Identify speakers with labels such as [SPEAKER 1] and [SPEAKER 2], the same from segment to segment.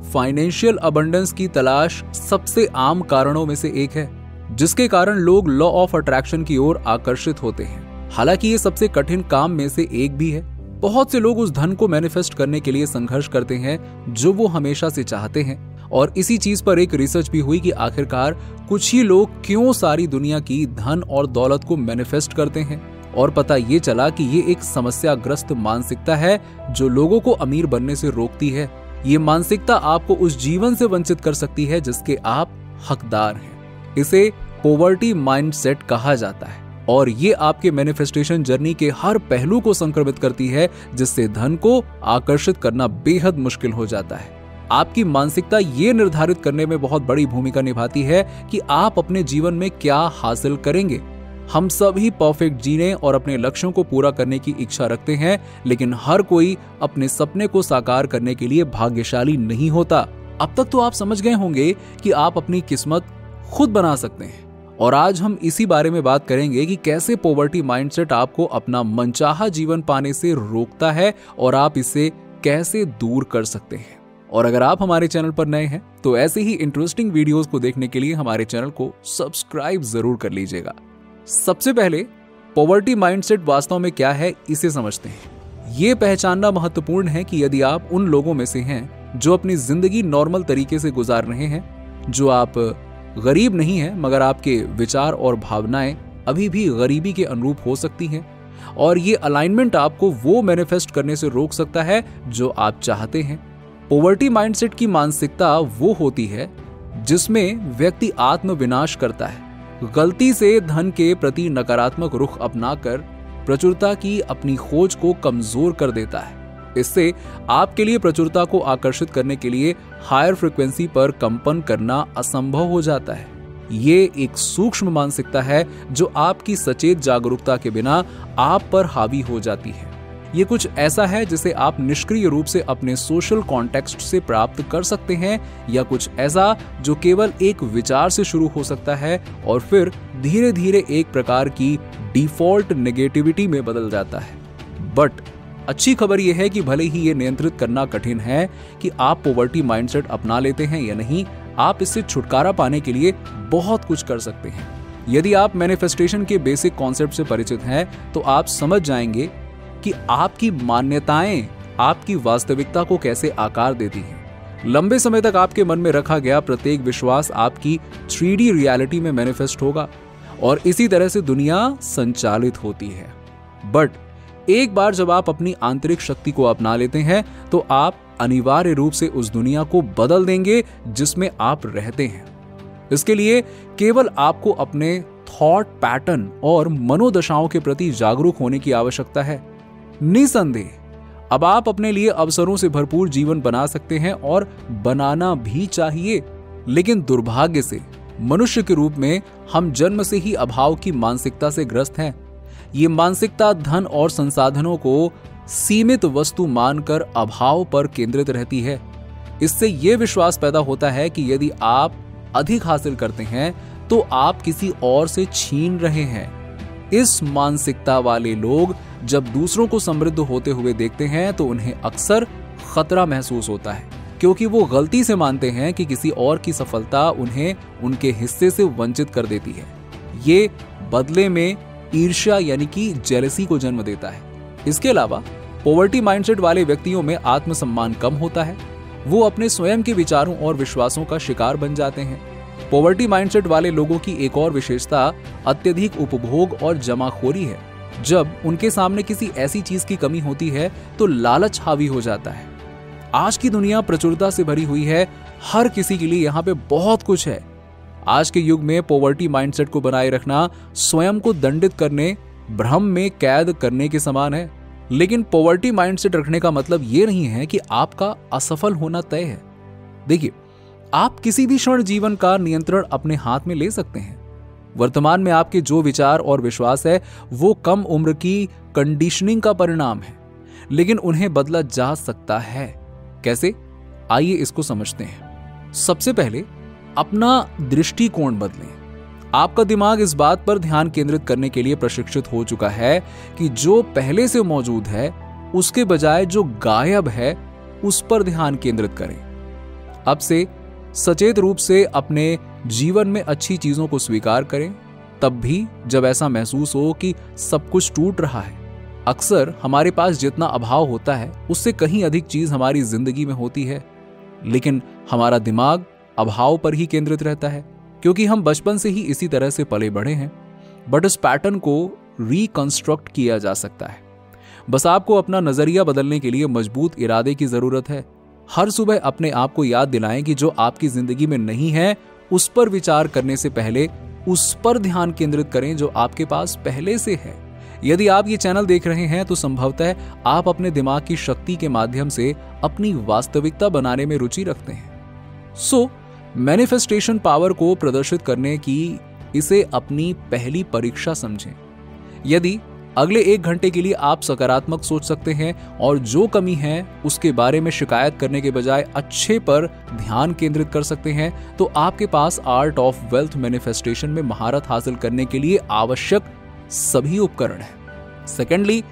[SPEAKER 1] Financial abundance की तलाश सबसे आम कारणों में से एक है, जिसके कारण लोग लॉ ऑफ अट्रैक्शन की ओर आकर्षित होते हैं। हालांकि ये सबसे कठिन काम में से एक भी है। बहुत से लोग उस धन को मैनिफेस्ट करने के लिए संघर्ष करते हैं जो वो हमेशा से चाहते हैं, और इसी चीज पर एक रिसर्च भी हुई कि आखिरकार कुछ ही लोग क्यों सारी दुनिया की धन और दौलत को मैनिफेस्ट करते हैं। और पता ये चला कि ये एक समस्याग्रस्त मानसिकता है जो लोगों को अमीर बनने से रोकती है। ये मानसिकता आपको उस जीवन से वंचित कर सकती है जिसके आप हकदार हैं। इसे पॉवर्टी माइंडसेट कहा जाता है, और ये आपके मैनिफेस्टेशन जर्नी के हर पहलू को संक्रमित करती है, जिससे धन को आकर्षित करना बेहद मुश्किल हो जाता है। आपकी मानसिकता ये निर्धारित करने में बहुत बड़ी भूमिका निभाती है कि आप अपने जीवन में क्या हासिल करेंगे। हम सभी परफेक्ट जीने और अपने लक्ष्यों को पूरा करने की इच्छा रखते हैं, लेकिन हर कोई अपने सपने को साकार करने के लिए भाग्यशाली नहीं होता। अब तक तो आप समझ गए होंगे कि आप अपनी किस्मत खुद बना सकते हैं, और आज हम इसी बारे में बात करेंगे कि कैसे पॉवर्टी माइंडसेट आपको अपना मनचाहा जीवन पाने से रोकता है और आप इसे कैसे दूर कर सकते हैं। और अगर आप हमारे चैनल पर नए हैं तो ऐसे ही इंटरेस्टिंग वीडियोस को देखने के लिए हमारे चैनल को सब्सक्राइब जरूर कर लीजिएगा। सबसे पहले पॉवर्टी माइंडसेट वास्तव में क्या है इसे समझते हैं। ये पहचानना महत्वपूर्ण है कि यदि आप उन लोगों में से हैं जो अपनी जिंदगी नॉर्मल तरीके से गुजार रहे हैं, जो आप गरीब नहीं हैं मगर आपके विचार और भावनाएं अभी भी गरीबी के अनुरूप हो सकती हैं, और ये अलाइनमेंट आपको वो मैनिफेस्ट करने से रोक सकता है जो आप चाहते हैं। पॉवर्टी माइंडसेट की मानसिकता वो होती है जिसमें व्यक्ति आत्म विनाश करता है, गलती से धन के प्रति नकारात्मक रुख अपनाकर प्रचुरता की अपनी खोज को कमजोर कर देता है। इससे आपके लिए प्रचुरता को आकर्षित करने के लिए हायर फ्रीक्वेंसी पर कंपन करना असंभव हो जाता है। ये एक सूक्ष्म मानसिकता है जो आपकी सचेत जागरूकता के बिना आप पर हावी हो जाती है। ये कुछ ऐसा है जिसे आप निष्क्रिय रूप से अपने सोशल कॉन्टेक्स्ट से प्राप्त कर सकते हैं, या कुछ ऐसा जो केवल एक विचार से शुरू हो सकता है और फिर धीरे धीरे एक प्रकार की डिफॉल्ट नेगेटिविटी में बदल जाता है। बट अच्छी खबर यह है कि भले ही ये नियंत्रित करना कठिन है कि आप पॉवर्टी माइंडसेट अपना लेते हैं या नहीं, आप इससे छुटकारा पाने के लिए बहुत कुछ कर सकते हैं। यदि आप मैनिफेस्टेशन के बेसिक कॉन्सेप्ट से परिचित हैं तो आप समझ जाएंगे कि आपकी मान्यताएं आपकी वास्तविकता को कैसे आकार देती हैं। लंबे समय तक आपके मन में रखा गया प्रत्येक विश्वास आपकी 3D रियलिटी में मैनिफेस्ट होगा, और इसी तरह से दुनिया संचालित होती है। बट एक बार जब आप अपनी आंतरिक शक्ति को अपना लेते हैं तो आप अनिवार्य रूप से उस दुनिया को बदल देंगे जिसमें आप रहते हैं। इसके लिए केवल आपको अपने थॉट पैटर्न और मनोदशाओं के प्रति जागरूक होने की आवश्यकता है। निसंदेह अब आप अपने लिए अवसरों से भरपूर जीवन बना सकते हैं, और बनाना भी चाहिए, लेकिन दुर्भाग्य से मनुष्य के रूप में हम जन्म से ही अभाव की मानसिकता से ग्रस्त हैं। ये मानसिकता धन और संसाधनों को सीमित वस्तु मानकर अभाव पर केंद्रित रहती है। इससे यह विश्वास पैदा होता है कि यदि आप अधिक हासिल करते हैं तो आप किसी और से छीन रहे हैं। इस मानसिकता वाले लोग जब दूसरों को समृद्ध होते हुए देखते हैं तो उन्हें अक्सर खतरा महसूस होता है, क्योंकि वो गलती से मानते हैं कि किसी और की सफलता उन्हें उनके हिस्से से वंचित कर देती है। ये बदले में ईर्ष्या यानी कि जेलसी को जन्म देता है। इसके अलावा पॉवर्टी माइंडसेट वाले व्यक्तियों में आत्मसम्मान कम होता है। वो अपने स्वयं के विचारों और विश्वासों का शिकार बन जाते हैं। पॉवर्टी माइंडसेट वाले लोगों की एक और विशेषता अत्यधिक उपभोग और जमाखोरी है। जब उनके सामने किसी ऐसी चीज की कमी होती है तो लालच हावी हो जाता है। आज की दुनिया प्रचुरता से भरी हुई है, हर किसी के लिए यहाँ पे बहुत कुछ है। आज के युग में पॉवर्टी माइंडसेट को बनाए रखना स्वयं को दंडित करने, भ्रम में कैद करने के समान है। लेकिन पॉवर्टी माइंडसेट रखने का मतलब ये नहीं है कि आपका असफल होना तय है। देखिए, आप किसी भी क्षण जीवन का नियंत्रण अपने हाथ में ले सकते हैं। वर्तमान में आपके जो विचार और विश्वास है वो कम उम्र की कंडीशनिंग का परिणाम है, लेकिन उन्हें बदला जा सकता है। कैसे? आइए इसको समझते हैं। सबसे पहले अपना दृष्टिकोण बदलें। आपका दिमाग इस बात पर ध्यान केंद्रित करने के लिए प्रशिक्षित हो चुका है कि जो पहले से मौजूद है उसके बजाय जो गायब है उस पर ध्यान केंद्रित करें। अब से सचेत रूप से अपने जीवन में अच्छी चीजों को स्वीकार करें, तब भी जब ऐसा महसूस हो कि सब कुछ टूट रहा है। अक्सर हमारे पास जितना अभाव होता है उससे कहीं अधिक चीज हमारी जिंदगी में होती है, लेकिन हमारा दिमाग अभाव पर ही केंद्रित रहता है, क्योंकि हम बचपन से ही इसी तरह से पले बढ़े हैं। बट इस पैटर्न को रिकंस्ट्रक्ट किया जा सकता है। बस आपको अपना नजरिया बदलने के लिए मजबूत इरादे की जरूरत है। हर सुबह अपने आप को याद दिलाएं कि जो आपकी जिंदगी में नहीं है उस पर विचार करने से पहले उस पर ध्यान केंद्रित करें जो आपके पास पहले से है। यदि आप ये चैनल देख रहे हैं तो संभवतः आप अपने दिमाग की शक्ति के माध्यम से अपनी वास्तविकता बनाने में रुचि रखते हैं। सो मैनिफेस्टेशन पावर को प्रदर्शित करने की इसे अपनी पहली परीक्षा समझें। यदि अगले 1 घंटे के लिए आप सकारात्मक सोच सकते हैं और जो कमी है उसके बारे में शिकायत करने के बजाय अच्छे पर ध्यान केंद्रित कर सकते हैं, तो आपके पास आर्ट ऑफ वेल्थ मैनिफेस्टेशन में महारत हासिल करने के लिए आवश्यक सभी उपकरण हैं। सेकेंडली,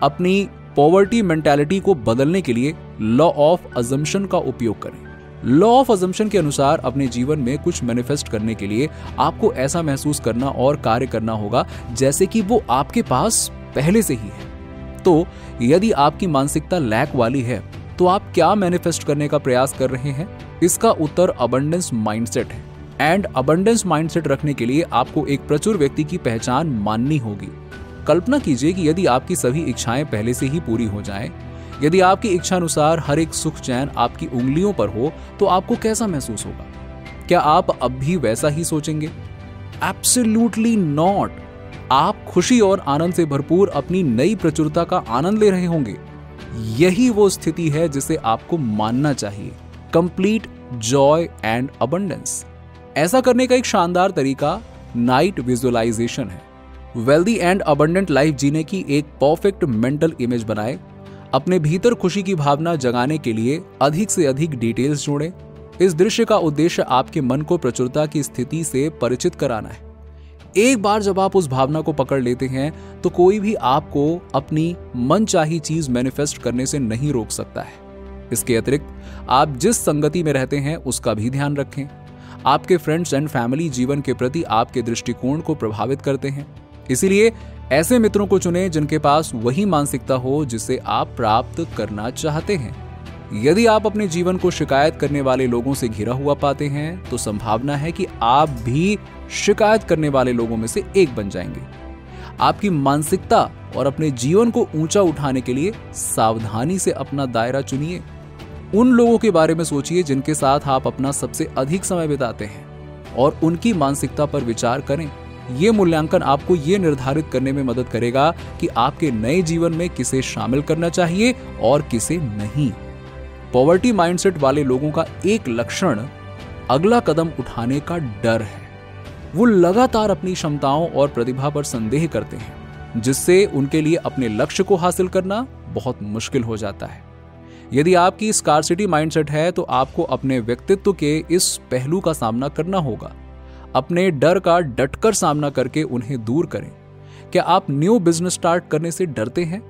[SPEAKER 1] अपनी पॉवर्टी मेंटालिटी को बदलने के लिए लॉ ऑफ अजम्पशन का उपयोग करें। लॉ ऑफ अजम्पशन के अनुसार अपने जीवन में कुछ मैनिफेस्ट करने के लिए आपको ऐसा महसूस करना और कार्य करना होगा जैसे कि वो आपके पास पहले से ही है। तो यदि आपकी मानसिकता लैक वाली है तो आप क्या मैनिफेस्ट करने का प्रयास कर रहे हैं? इसका उत्तर अबंडेंस माइंडसेट है। एंड अबंडेंस माइंडसेट रखने के लिए आपको एक प्रचुर व्यक्ति की पहचान माननी होगी। कल्पना कीजिए कि यदि आपकी सभी इच्छाएं पहले से ही पूरी हो जाएं, यदि आपकी इच्छा अनुसार हर एक सुख चैन आपकी उंगलियों पर हो, तो आपको कैसा महसूस होगा? क्या आप अब भी वैसा ही सोचेंगे? Absolutely not. आप खुशी और आनंद से भरपूर अपनी नई प्रचुरता का आनंद ले रहे होंगे। यही वो स्थिति है जिसे आपको मानना चाहिए, कंप्लीट जॉय एंड अबंडेंस। ऐसा करने का एक शानदार तरीका नाइट विजुअलाइजेशन है। वेल्दी एंड अबंडेंट लाइफ जीने की एक परफेक्ट मेंटल इमेज बनाएं। अपने भीतर खुशी की भावना जगाने के लिए अधिक से अधिक डिटेल्स जोड़ें। इस दृश्य का उद्देश्य आपके मन को प्रचुरता की स्थिति से परिचित कराना है। एक बार जब आप उस भावना को पकड़ लेते हैं तो कोई भी आपको अपनी मनचाही चीज मैनिफेस्ट करने से नहीं रोक सकता है। इसके अतिरिक्त आप जिस संगति में रहते हैं उसका भी ध्यान रखें। आपके फ्रेंड्स एंड फैमिली जीवन के प्रति आपके दृष्टिकोण को प्रभावित करते हैं, इसीलिए ऐसे मित्रों को चुनें जिनके पास वही मानसिकता हो जिसे आप प्राप्त करना चाहते हैं। यदि आप अपने जीवन को शिकायत करने वाले लोगों से घिरा हुआ पाते हैं तो संभावना है कि आप भी शिकायत करने वाले लोगों में से एक बन जाएंगे। आपकी मानसिकता और अपने जीवन को ऊंचा उठाने के लिए सावधानी से अपना दायरा चुनिए। उन लोगों के बारे में सोचिए जिनके साथ आप अपना सबसे अधिक समय बिताते हैं और उनकी मानसिकता पर विचार करें। ये मूल्यांकन आपको ये निर्धारित करने में मदद करेगा कि आपके नए जीवन में किसे शामिल करना चाहिए और किसे नहीं। पॉवर्टी माइंडसेट वाले लोगों का एक लक्षण अगला कदम उठाने का डर है। वो लगातार अपनी क्षमताओं और प्रतिभा पर संदेह करते हैं, जिससे उनके लिए अपने लक्ष्य को हासिल करना बहुत मुश्किल हो जाता है। यदि आपकी स्कार्सिटी माइंडसेट है तो आपको अपने व्यक्तित्व के इस पहलू का सामना करना होगा। अपने डर का डटकर सामना करके उन्हें दूर करें। क्या आप न्यू बिजनेस स्टार्ट करने से डरते हैं?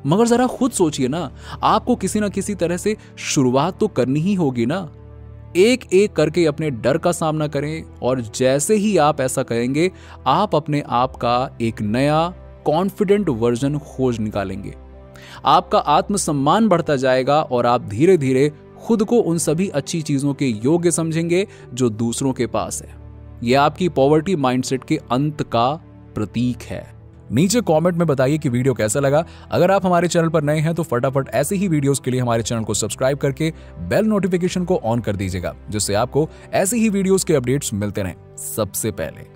[SPEAKER 1] मगर जरा खुद सोचिए ना, आपको किसी ना किसी तरह से शुरुआत तो करनी ही होगी ना। एक एक करके अपने डर का सामना करें और जैसे ही आप ऐसा करेंगे आप अपने आप का एक नया कॉन्फिडेंट वर्जन खोज निकालेंगे। आपका आत्मसम्मान बढ़ता जाएगा और आप धीरे धीरे खुद को उन सभी अच्छी चीजों के योग्य समझेंगे जो दूसरों के पास है। यह आपकी पॉवर्टी माइंडसेट के अंत का प्रतीक है। नीचे कमेंट में बताइए कि वीडियो कैसा लगा। अगर आप हमारे चैनल पर नए हैं तो फटाफट ऐसे ही वीडियोस के लिए हमारे चैनल को सब्सक्राइब करके बेल नोटिफिकेशन को ऑन कर दीजिएगा, जिससे आपको ऐसे ही वीडियोस के अपडेट्स मिलते रहें सबसे पहले।